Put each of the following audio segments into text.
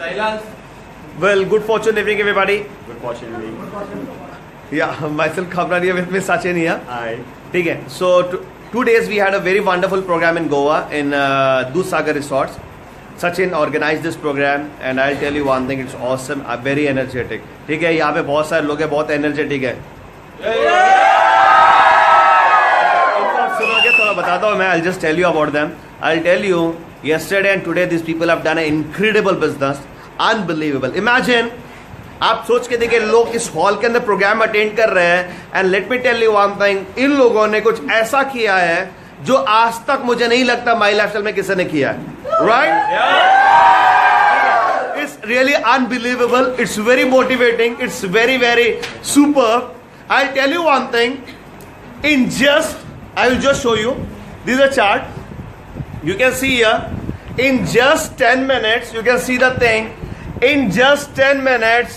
Silence. Well, good fortune evening, everybody. Good fortune evening. Yeah, myself Kamran here with me, Sachin here. Hi. Okay, so 2 days we had a very wonderful program in Goa in Dudhsagar Resorts. Sachin organized this program and I'll tell you one thing, it's awesome, very energetic. ठीक है, यहाँ पे बहुत सारे लोग हैं, बहुत energetic है. सुनोगे थोड़ा बताता हूँ मैं. I'll just tell you about them. I'll tell you, yesterday and today these people have done an incredible business, unbelievable. Imagine, आप सोच के देखिए लोग इस हॉल के अंदर प्रोग्राम अटेंड कर रहे हैं and let me tell you one thing, इन लोगों ने कुछ ऐसा किया है जो आज तक मुझे नहीं लगता माई लाइफस्टाइल में किसी ने किया है. Right? It's really unbelievable, it's very motivating, it's very very super. I tell you one thing, in just I will just show you this a chart. You can see here, in just 10 minutes, you can see the thing. In just 10 minutes,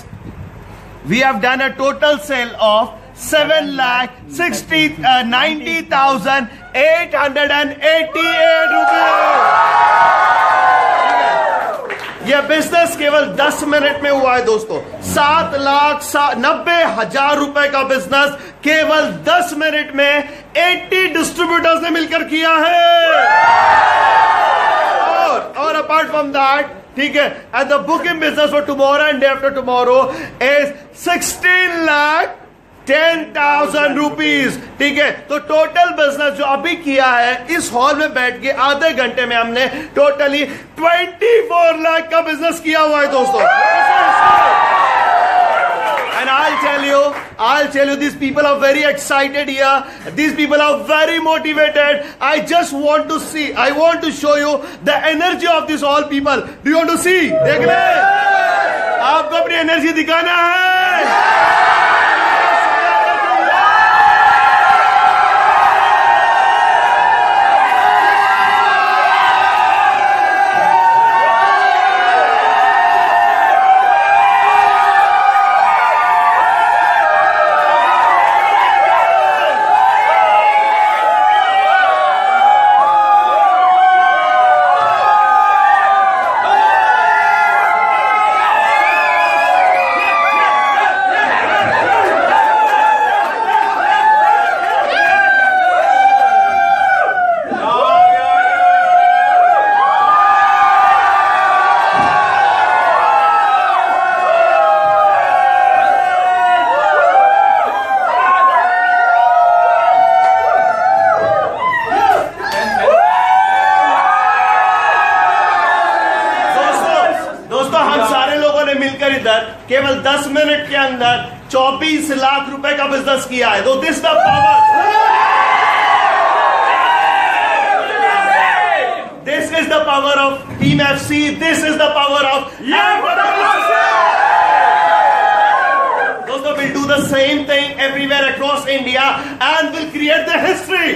we have done a total sale of 7,90,888 rupees. यह business केवल 10 minute में हुआ है दोस्तों. 7,90,000 रुपए का business केवल 10 minute में 80 डिस्ट्रीब्यूटर्स ने मिलकर किया है. और अपार्ट फ्रॉम दैट, ठीक है, and the booking business for tomorrow and day after tomorrow is 16,10,000 rupees. ठीक है, तो टोटल बिजनेस जो अभी किया है इस हॉल में बैठ के आधे घंटे में हमने टोटली 24 लाख का बिजनेस किया हुआ है दोस्तों. And I'll tell you, these people are very excited here. These people are very motivated. I just want to see, I want to show you the energy of these all people. Do you want to see? देख ले, आपको अपनी energy दिखाना है. मिलकर इधर केवल 10 minute के अंदर 24 लाख रुपए का बिजनेस किया है. तो this the power, this is the power of team FC, this is the power of दोस्तों. Will do the same thing everywhere across India and will create the history.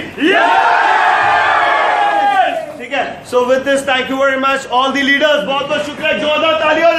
ठीक है, so with this thank you very much all the leaders. बहुत बहुत शुक्रिया, जोरदार तालियां.